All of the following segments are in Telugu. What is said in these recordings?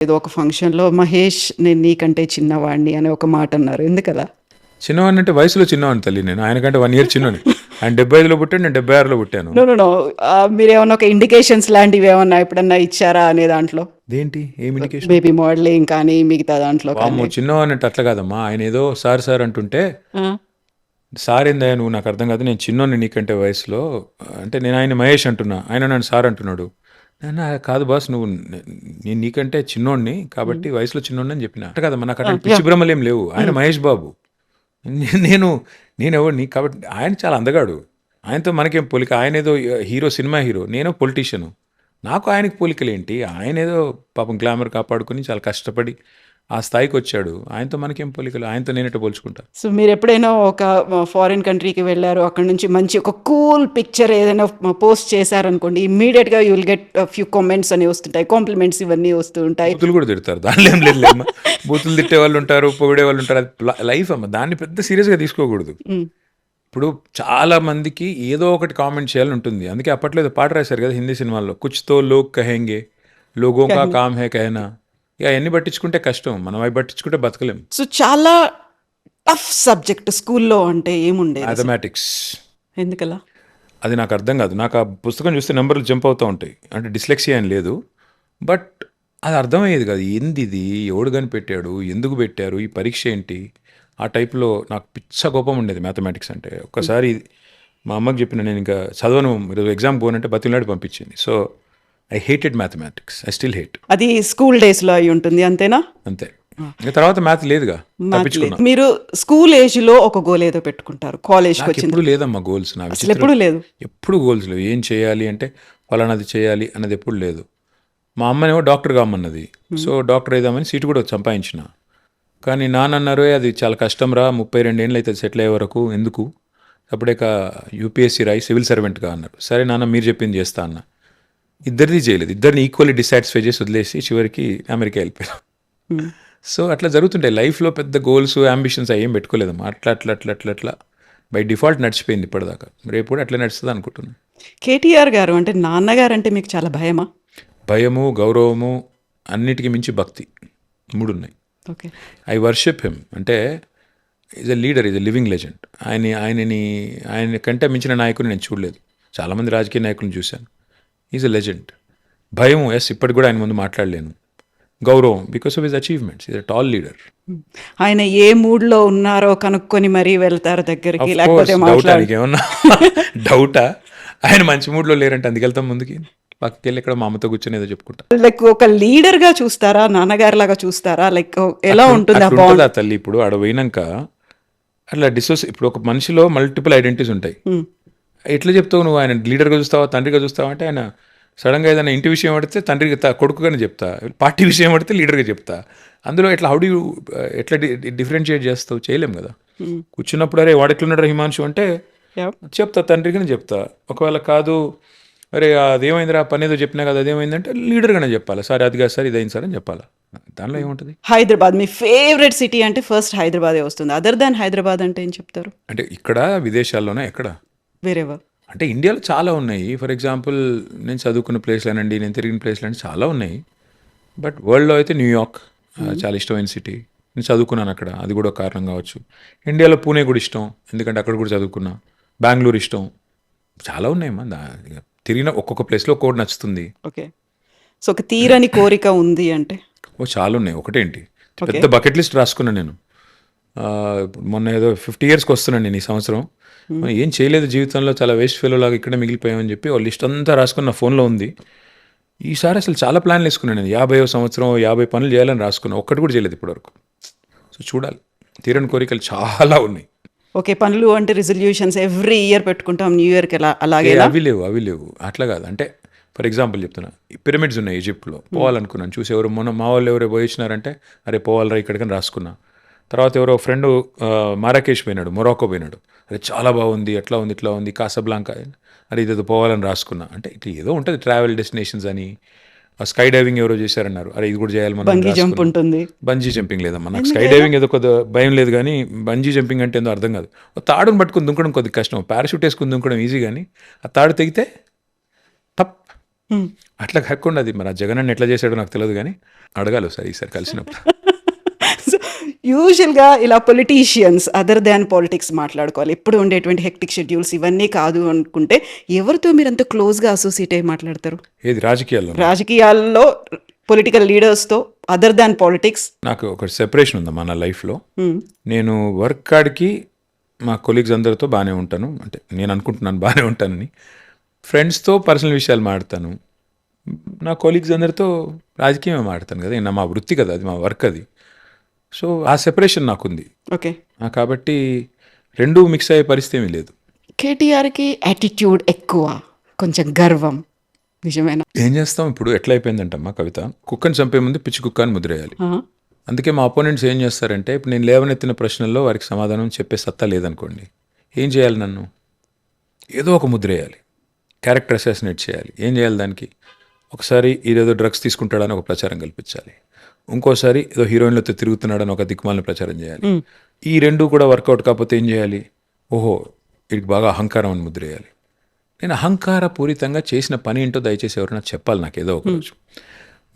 ఏదో ఒక ఫంక్షన్‌లో 'మహేష్ నేను నీకంటే చిన్నవాడిని' అని ఒక మాట అన్నారు. ఎందుకలా? చిన్నవాడిని అంటే వయసులో చిన్నవాడిని తల్లి నేను. ఆయనకంటే 1 ఇయర్ చిన్నోడిని. ఆయన 75లో పుట్టాడు. నేను 76లో పుట్టాను. నో. నో. నో. మీరేమన్నా ఒక ఇండికేషన్స్ లాంటివేమన్నా ఎప్పుడన్నా ఇచ్చారా అనే దాంట్లో? దేంటి? ఏం ఇండికేషన్? బేబీ మోడలింగ్ కానీ, మిగతా దాంట్లో వామ్మో! కానీ. చిన్నవాడిని అంటే అట్లా కాదమ్మా. ఆయన ఏదో సార్ సార్ అంటుంటే, ఆ! సార్ ఏందయ్యా నువ్వు నాకు అర్థం కాదు. నేను చిన్నోడిని నీకంటే వయసులో. అంటే నేను ఆయన మహేష్ అంటున్నా. ఆయన నన్ను సార్ అంటున్నాడు. నాన్న కాదు బాస్ నువ్వు నేను నీకంటే చిన్నోడిని కాబట్టి వయసులో చిన్నోడిని అని చెప్పిన. అంటే కదమ్మా నాకు అట్లాంటి పిచ్చి భ్రమలు ఏం లేవు. ఆయన మహేష్ బాబు. నేను నేనెవడిని కాబట్టి ఆయన చాలా అందగాడు. ఆయనతో మనకేం పోలిక. ఆయన ఏదో హీరో, సినిమా హీరో. నేనో పొలిటీషియను. నాకు ఆయనకి పోలికలేంటి? ఆయన ఏదో పాపం గ్లామర్ కాపాడుకొని చాలా కష్టపడి ఆ స్థాయికి వచ్చాడు. ఆయనతో మనకేం పోలికలు? ఆయనతో నేనెట్ట పోల్చుకుంటా? సో, మీరెప్పుడైనా ఒక ఫారిన్ కంట్రీకి వెళ్లారు. అక్కడి నుంచి మంచి ఒక కూల్ పిక్చర్ ఏదైనా పోస్ట్ చేశారనుకోండి, ఇమ్మీడియేట్‌గా you will get few comments అని వస్తుంటాయి. కాంప్లిమెంట్స్ ఇవన్నీ వస్తూ ఉంటాయి. బూతులు కూడా తిడతారు. దానిలో ఏం లేదులేమ్మా. బూతులు తిట్టే వాళ్ళు ఉంటారు, పొగిడే వాళ్ళు ఉంటారు. అది లైఫ్ అమ్మ. దాన్ని పెద్ద సీరియస్‌గా తీసుకోకూడదు. హ్మ్. ఇప్పుడు చాలా మందికి ఏదో ఒకటి కామెంట్ చేయాలని ఉంటుంది. అందుకే అప్పట్లో ఏదో పాట రాశారు కదా హిందీ సినిమాల్లో. కుచ్ తో లోగ్ కహెంగే, లోగోं का काम है कहना. ఇక అవన్నీ పట్టించుకుంటే కష్టం. మనం అవి పట్టించుకుంటే బతకలేం. సో, చాలా టఫ్ సబ్జెక్ట్ స్కూల్లో అంటే ఏముండేది? మ్యాథమెటిక్స్ ఎందుకలా? అది నాకు అర్థం కాదు. నాకు ఆ పుస్తకం చూస్తే నెంబర్లు జంప్ అవుతూ ఉంటాయి. అంటే డిస్లెక్సియా అని లేదు. బట్ అది అర్థమయ్యేది కాదు. ఏంది ఇది? ఎవడు కనిపెట్టాడు? ఎందుకు పెట్టారు? ఈ పరీక్ష ఏంటి? ఆ టైప్లో నాకు పిచ్చ కోపం ఉండేది మ్యాథమెటిక్స్ అంటే. ఒక్కసారి మా అమ్మకి చెప్పిన నేను ఇంకా చదవను ఈరోజు ఎగ్జామ్ పోనంటే బతిలాడి పంపించింది. So I hated mathematics. I still hate. అది స్కూల్ డేస్‌లో అయి ఉంటుంది అంతేనా? అంతే. ఇంకా తర్వాత మ్యాథ్ లేదుగా. తప్పించుకున్నా. మీరు స్కూల్ ఏజ్‌లో ఒక గోల్ ఏదో పెట్టుకుంటారు. కాలేజ్‌కి నాకు వచ్చిన ఎప్పుడు లేదమ్మా గోల్స్. నా అసలు ఎప్పుడూ లేదు. ఎప్పుడు గోల్స్ లేవు. ఏం చేయాలి అంటే ఫలానాది చేయాలి అన్నది ఎప్పుడు లేదు. మా అమ్మనేమో డాక్టర్ కామన్నది. సో డాక్టర్ అయిదామని సీటు కూడా సంపాదించిన. కానీ నాన్న అన్నారు అది చాలా కష్టం రా 32 ఏళ్ళు అయితే సెటిల్ అయ్యే వరకు ఎందుకు అప్పుడేక యూపీఎస్సీ రాయి సివిల్ సర్వెంట్గా అన్నారు. సరే నాన్న మీరు చెప్పింది చేస్తా అన్న. ఇద్దరిది చేయలేదు. ఇద్దరిని ఈక్వల్లీ డిసాటిస్ఫై చేసి వదిలేసి చివరికి అమెరికా వెళ్ళిపోయాను. సో అట్లా జరుగుతుంటాయి లైఫ్లో. పెద్ద గోల్స్ అంబిషన్స్ అవి ఏం పెట్టుకోలేదమ్మా. అట్లా అట్లా అట్లా అట్లా అట్లా బై డిఫాల్ట్ నడిచిపోయింది ఇప్పటిదాకా. రేపు కూడా అట్లా నడుస్తుంది అనుకుంటున్నాను. కేటీఆర్ గారు అంటే నాన్నగారు అంటే మీకు చాలా భయమా? భయము, గౌరవము, అన్నిటికీ మించి భక్తి 3 ఉన్నాయి. ఓకే. I worship him. అంటే is a leader, is a living legend. ఆయన కంటే మించిన నాయకుని నేను చూడలేదు. చాలామంది రాజకీయ నాయకులను చూశాను. Is a legend. భయం ఎస్ ఇప్పటికి కూడా ఆయన ముందు మాట్లాడలేను. గౌరవం because of his achievements. Is a tall leader. ఆయన ఏ మూడ్‌లో ఉన్నారో కనుక్కొని మరీ వెళ్తారు దగ్గరికి, లేకపోతే ఏమన్నా డౌటా? ఆయన మంచి మూడ్లో లేరంటే అందుకెళ్తాం ముందుకి. పక్కకి వెళ్ళి ఇక్కడ మా అమ్మతో కూర్చొని ఏదో చెప్పుకుంటా. లైక్ ఒక లీడర్‌గా చూస్తారా? నాన్నగారిలాగా చూస్తారా? లైక్ ఎలా ఉంటుంది ఆ అట్లా బాండ్? ఉంటుందా తల్లి? ఇప్పుడు ఆడ పోయినాక అట్లా ఇప్పుడు ఒక మనిషిలో మల్టిపుల్ ఐడెంటిటీస్ ఉంటాయి. ఎట్లా చెప్తావు నువ్వు? ఆయన లీడర్గా చూస్తావా, తండ్రిగా చూస్తావా అంటే ఆయన సడన్గా ఏదైనా ఇంటి విషయం పడితే తండ్రికి కొడుకుగానే చెప్తా, పార్టీ విషయం పడితే లీడర్గా చెప్తా. అందులో ఎట్లా ఎట్లా డిఫరెన్షియేట్ చేస్తావు? చేయలేం కదా. కూర్చున్నప్పుడు అరే వాడు ఎట్లున్నాడు హిమాంశు అంటే చెప్తా, తండ్రిగానే చెప్తా. ఒకవేళ కాదు అరే అదేమైందిరా పని ఏదో చెప్పినా కదా అదేమైందంటే లీడర్గానే చెప్పాలి. సార్ అది కాదు సార్ ఇదైంది సార్ అని చెప్పాలి. దానిలో ఏముంటుంది? హైదరాబాద్ మీ ఫేవరెట్ సిటీ అంటే ఫస్ట్ హైదరాబాదే వస్తుంది. అదర్ దాన్ హైదరాబాద్ అంటే ఏం చెప్తారు? అంటే ఇక్కడ విదేశాల్లోనే ఎక్కడ? వేరెవర్? అంటే ఇండియాలో చాలా ఉన్నాయి. ఫర్ ఎగ్జాంపుల్ నేను చదువుకున్న ప్లేస్లేనండి, నేను తిరిగిన ప్లేస్లు చాలా ఉన్నాయి. బట్ వరల్డ్లో అయితే న్యూయార్క్ చాలా ఇష్టమైన సిటీ. నేను చదువుకున్నాను అక్కడ, అది కూడా ఒక కారణం కావచ్చు. ఇండియాలో పూణే కూడా ఇష్టం, ఎందుకంటే అక్కడ కూడా చదువుకున్నా. బెంగళూరు ఇష్టం. చాలా ఉన్నాయమ్మా. తిరిగిన ఒక్కొక్క ప్లేస్లో ఒక్కొక్కటి నచ్చుతుంది. ఓకే. సో, ఒక తీరని కోరిక ఉంది అంటే? చాలా ఉన్నాయి. ఒకటేంటి పెద్ద బకెట్ లిస్ట్ రాసుకున్నాను నేను. మొన్న ఏదో 50 ఇయర్స్కి వస్తున్నాను నేను ఈ సంవత్సరం. ఏం చేయలేదు జీవితంలో, చాలా వేస్ట్ ఫెలో లాగా ఇక్కడే మిగిలిపోయామని చెప్పి వాళ్ళ లిస్ట్ అంతా రాసుకుని నా ఫోన్లో ఉంది. ఈసారి అసలు చాలా ప్లాన్లు వేసుకున్నాను నేను. 50వ సంవత్సరం 50 పనులు చేయాలని రాసుకున్నాను. ఒక్కటి కూడా చేయలేదు ఇప్పటివరకు. సో చూడాలి. తీరని కోరికలు చాలా ఉన్నాయి. ఓకే. పనులు అంటే రిజల్యూషన్స్ ఎవ్రీ ఇయర్ పెట్టుకుంటాం. న్యూ ఇయర్కి అలాగే అవి లేవు అట్లా కాదు. అంటే ఫర్ ఎగ్జాంపుల్ చెప్తున్నా, పిరమిడ్స్ ఉన్నాయి ఈజిప్ట్లో, పోవాలనుకున్నాను. చూసి ఎవరు మొన్న మా వాళ్ళు ఎవరో పోయించినారంటే అరే పోవాలరా ఇక్కడికని రాసుకున్నా. తర్వాత ఎవరో ఫ్రెండ్ మారాకేష్ పోయినాడు, మొరాకో పోయినాడు. అరే చాలా బాగుంది, అట్లా ఉంది ఇట్లా ఉంది, కాసాబ్లాంకా, అరే ఇదేదో పోవాలని రాసుకున్నా. అంటే ఇట్లా ఏదో ఉంటుంది ట్రావెల్ డెస్టినేషన్స్ అని. స్కై డైవింగ్ ఎవరో చేశారన్నారు, అరే ఇది కూడా చేయాలి మనం. బంగీ జంప్ ఉంటుంది. బంజీ జంపింగ్ లేదమ్మా నాకు. స్కై డైవింగ్ ఏదో కొద్దిగా భయం లేదు, కానీ బంజీ జంపింగ్ అంటే ఏందో అర్థం కాదు. తాడును పట్టుకుని దుంకడం కొద్దిగా కష్టం. పారాషూట్ వేసుకుని దుంకడం ఈజీ, కానీ ఆ తాడు తెగితే టప్ అట్లా కాకుండా అది మరి ఆ జగన్ ఎట్లా చేశాడో నాకు తెలియదు, కానీ అడగాలి ఒకసారి ఈసారి కలిసినప్పుడు. సో యూజువల్గా ఇలా పొలిటీషియన్స్ అదర్ దాన్ పాలిటిక్స్ మాట్లాడుకోవాలి, ఎప్పుడు ఉండేటువంటి హెక్టిక్ షెడ్యూల్స్ ఇవన్నీ కాదు అనుకుంటే ఎవరితో మీరు అంత క్లోజ్గా అసోసియేట్ అయ్యి మాట్లాడతారు ఏది రాజకీయాల్లో రాజకీయాల్లో, పొలిటికల్ లీడర్స్తో అదర్ దాన్ పాలిటిక్స్? నాకు ఒక సెపరేషన్ ఉందమ్మా నా లైఫ్లో. నేను వర్క్ కాడికి మా కొలీగ్స్ అందరితో బాగానే ఉంటాను, అంటే నేను అనుకుంటున్నాను బాగానే ఉంటానని. ఫ్రెండ్స్తో పర్సనల్ విషయాలు మాడతాను, నా కొలీగ్స్ అందరితో రాజకీయమే మాడతాను కదా, మా వృత్తి కదా, అది మా వర్క్ అది. సో ఆ సెపరేషన్ నాకుంది. ఓకే. కాబట్టి రెండూ మిక్స్ అయ్యే పరిస్థితి ఏమీ లేదు. కేటీఆర్కి యాటిట్యూడ్ ఎక్కువ, కొంచెం గర్వం, నిజమేనా? ఏం చేస్తాం ఇప్పుడు, ఎట్లా అయిపోయిందంటమ్మా కవిత, కుక్కని చంపే ముందు పిచ్చి కుక్క అని ముద్రేయాలి. అందుకే మా అపోనెంట్స్ ఏం చేస్తారంటే, ఇప్పుడు నేను లేవనెత్తిన ప్రశ్నల్లో వారికి సమాధానం చెప్పే సత్తా లేదనుకోండి, ఏం చేయాలి, నన్ను ఏదో ఒక ముద్రేయాలి, క్యారెక్టర్ అసాసినేట్ చేయాలి. ఏం చేయాలి దానికి? ఒకసారి ఇదేదో డ్రగ్స్ తీసుకుంటాడని ఒక ప్రచారం కల్పించాలి, ఇంకోసారి ఏదో హీరోయిన్లతో తిరుగుతున్నాడని ఒక దిక్కుమాలిన ప్రచారం చేయాలి. ఈ రెండు కూడా వర్కౌట్ కాకపోతే ఏం చేయాలి? ఓహో వీడికి బాగా అహంకారం అని ముద్రేయాలి. నేను అహంకారపూరితంగా చేసిన పని ఏంటో దయచేసి ఎవరైనా చెప్పాలి నాకు ఏదో ఒకరోజు.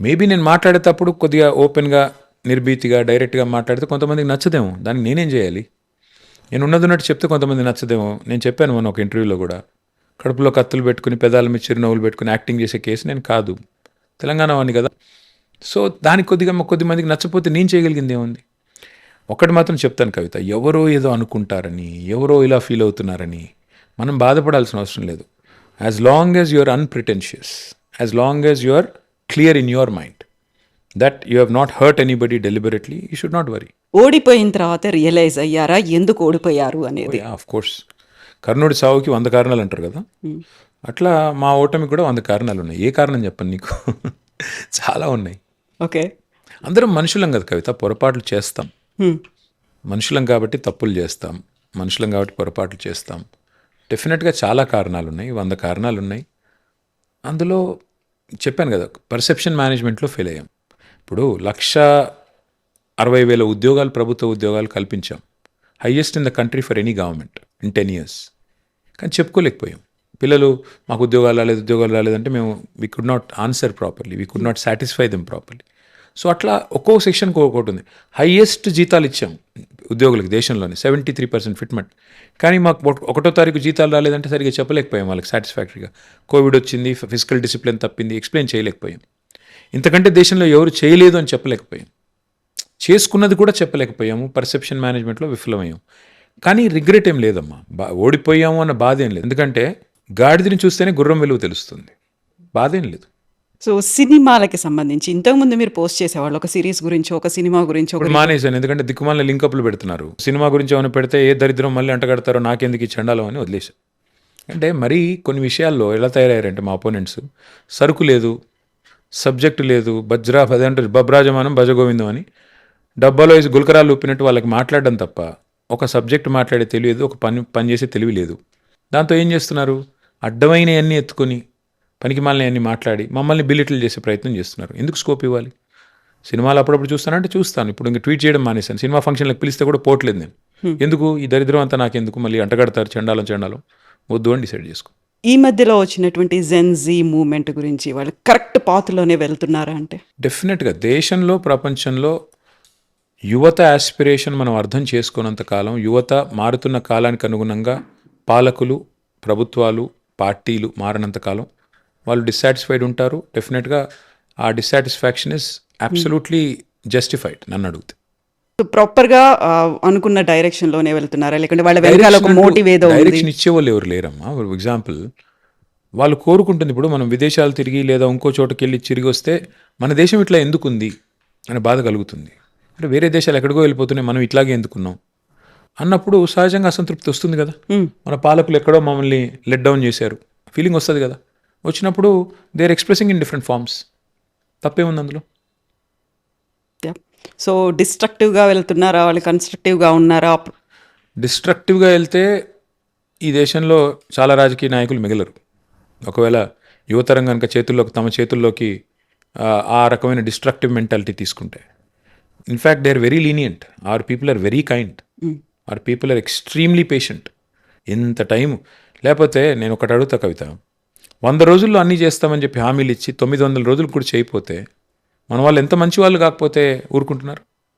మేబీ నేను మాట్లాడేటప్పుడు కొద్దిగా ఓపెన్గా, నిర్భీతిగా, డైరెక్ట్గా మాట్లాడితే కొంతమందికి నచ్చదేమో, దానికి నేనేం చేయాలి? నేను ఉన్నట్టు చెప్తే కొంతమంది నచ్చదేమో. నేను చెప్పాను మొన్న ఒక ఇంటర్వ్యూలో కూడా, కడుపులో కత్తులు పెట్టుకుని పెదాల మీద చిరునవ్వులు పెట్టుకుని యాక్టింగ్ చేసే కేసు నేను కాదు, తెలంగాణ వాడిని కదా. సో దానికి కొద్ది మందికి నచ్చపోతే నేను చేయగలిగింది ఏముంది? ఒక్కటి మాత్రం చెప్తాను కవిత, ఎవరో ఏదో అనుకుంటారని, ఎవరో ఇలా ఫీల్ అవుతున్నారని మనం బాధపడాల్సిన అవసరం లేదు. As long as you are unpretentious, as long as you are clear in your mind that you have not hurt anybody deliberately, you should not worry. ఓడిపోయిన తర్వాత రియలైజ్ అయ్యారా ఎందుకు ఓడిపోయారు అనేది? ఆఫ్ కోర్స్, కర్ణుడి సావుకి 100 కారణాలు అంటారు కదా, అట్లా మా ఓటమికి కూడా 100 కారణాలు ఉన్నాయి. ఏ కారణం చెప్పండి నీకు? చాలా ఉన్నాయి. ఓకే. అందరం మనుషులం కదా కవిత, పొరపాట్లు చేస్తాం. మనుషులం కాబట్టి తప్పులు చేస్తాం, మనుషులం కాబట్టి పొరపాట్లు చేస్తాం. డెఫినెట్గా చాలా కారణాలు ఉన్నాయి, 100 కారణాలు ఉన్నాయి. అందులో చెప్పాను కదా, పర్సెప్షన్ మేనేజ్మెంట్లో ఫెయిల్ అయ్యాం. ఇప్పుడు 1,60,000 ఉద్యోగాలు, ప్రభుత్వ ఉద్యోగాలు కల్పించాం, highest in the country for any government in 10 years. కానీ చెప్పుకోలేకపోయాం. పిల్లలు మాకు ఉద్యోగాలు రాలేదంటే మేము we could not answer properly, we could not satisfy them properly. So అట్లా ఒక్కో సెక్షన్కి ఒక్కొక్కటి ఉంది. హైయెస్ట్ జీతాలు ఇచ్చాం ఉద్యోగులకు దేశంలోనే, 73% ఫిట్మెంట్. కానీ మాకు 1వ తారీఖు జీతాలు రాలేదంటే సరిగ్గా చెప్పలేకపోయాం వాళ్ళకి సాటిస్ఫాక్టరీగా. కోవిడ్ వచ్చింది, ఫిజికల్ డిసిప్లిన్ తప్పింది, ఎక్స్ప్లెయిన్ చేయలేకపోయాం. ఇంతకంటే దేశంలో ఎవరు చేయలేదు అని చెప్పలేకపోయాం, చేసుకున్నది కూడా చెప్పలేకపోయాము. పర్సెప్షన్ మేనేజ్మెంట్లో విఫలమయ్యాం. కానీ రిగ్రెట్ ఏం లేదమ్మా, ఓడిపోయాము అన్న బాధ ఏం లేదు. ఎందుకంటే గాడిదని చూస్తేనే గుర్రం విలువ తెలుస్తుంది, బాధ ఏం లేదు. సో సినిమాలకి సంబంధించి ఇంతకుముందు మీరు పోస్ట్ చేసేవాళ్ళు, ఒక సిరీస్ గురించి, ఒక సినిమా గురించి, ఒక మానేశాను. ఎందుకంటే దిక్కుమాలిన లింకప్లు పెడుతున్నారు. సినిమా గురించి ఏమైనా పెడితే ఏ దరిద్రం మళ్ళీ అంటగడతారో, నాకెందుకు ఈ చండాలం అని వదిలేశాను. అంటే మరీ కొన్ని విషయాల్లో ఎలా తయారయ్యారంటే మా అపోనెంట్స్, సరుకు లేదు, సబ్జెక్టు లేదు, అదేంటారు బబ్రాజమానం భజగోవిందం అని డబ్బాలో వేసి గుల్కరాలు ఊపినట్టు వాళ్ళకి మాట్లాడడం తప్ప ఒక సబ్జెక్ట్ మాట్లాడే తెలియదు, ఒక పని చేసే తెలివి లేదు. దాంతో ఏం చేస్తున్నారు, అడ్డమైనవన్నీ ఎత్తుకొని పనికి మాలినవన్నీ మాట్లాడి మమ్మల్ని బిలిటిల్ చేసే ప్రయత్నం చేస్తున్నారు. ఎందుకు స్కోప్ ఇవ్వాలి? సినిమాలు అప్పుడప్పుడు చూస్తానంటే చూస్తాను, ఇప్పుడు ఇంకా ట్వీట్ చేయడం మానేశాను. సినిమా ఫంక్షన్లకు పిలిస్తే కూడా పోవట్లేదు నేను. ఎందుకు ఈ దరిద్రం అంతా నాకెందుకు, మళ్ళీ అంటగడతారు, చండాలం వద్దు అని డిసైడ్ చేసుకో. ఈ మధ్యలో వచ్చినటువంటి జెన్జీ మూవ్మెంట్ గురించి వాళ్ళు కరెక్ట్ పాత్లోనే వెళ్తున్నారా అంటే? డెఫినెట్గా దేశంలో, ప్రపంచంలో యువత ఆస్పిరేషన్ మనం అర్థం చేసుకున్నంత కాలం, యువత మారుతున్న కాలానికి అనుగుణంగా పాలకులు, ప్రభుత్వాలు, పార్టీలు మారినంత కాలం వాళ్ళు డిస్సాటిస్ఫైడ్ ఉంటారు. డెఫినెట్గా ఆ డిస్సాటిస్ఫాక్షన్ ఇస్ అబ్సల్యూట్లీ జస్టిఫైడ్ నన్ను అడిగితే. ప్రాపర్గా అనుకున్న డైరెక్షన్లోనే వెళ్తున్నారా, లేకుంటే వాళ్ళ వెనకాల ఒక మోటివ్ ఏదో ఉంది? డైరెక్షన్ ఇచ్చేవాళ్ళు ఎవరు లేరమ్మా. ఫర్ ఎగ్జాంపుల్, వాళ్ళు కోరుకుంటుంది ఇప్పుడు మనం విదేశాలు తిరిగి లేదా ఇంకో చోటుకి వెళ్ళి తిరిగి వస్తే మన దేశం ఇట్లా ఎందుకుంది అనే బాధ కలుగుతుంది. అంటే వేరే దేశాలు ఎక్కడికో వెళ్ళిపోతున్నాయి, మనం ఇట్లాగే ఎందుకున్నాం అన్నప్పుడు సహజంగా అసంతృప్తి వస్తుంది కదా. మన పాలకులు ఎక్కడో మమ్మల్ని లెట్ డౌన్ చేశారు ఫీలింగ్ వస్తుంది కదా. వచ్చినప్పుడు they are expressing in different forms, తప్పేముంది అందులో? సో డిస్ట్రక్టివ్గా వెళ్తున్నారా, వాళ్ళు కన్స్ట్రక్టివ్గా ఉన్నారా? డిస్ట్రక్టివ్గా వెళ్తే ఈ దేశంలో చాలా రాజకీయ నాయకులు మిగలరు. ఒకవేళ యువతరం కనుక తమ చేతుల్లోకి ఆ రకమైన డిస్ట్రక్టివ్ మెంటాలిటీ తీసుకుంటే, in fact they are very lenient. Our people are very kind, our people are extremely patient. ఎంత టైము లేకపోతే నేను ఒకటి అడుగుతా కవిత, 100 రోజుల్లో అన్నీ చేస్తామని చెప్పి హామీలు ఇచ్చి 900 రోజులు కూడా చేయకపోతే మన వాళ్ళు ఎంత మంచి వాళ్ళు కాకపోతే ఊరుకుంటున్నారు.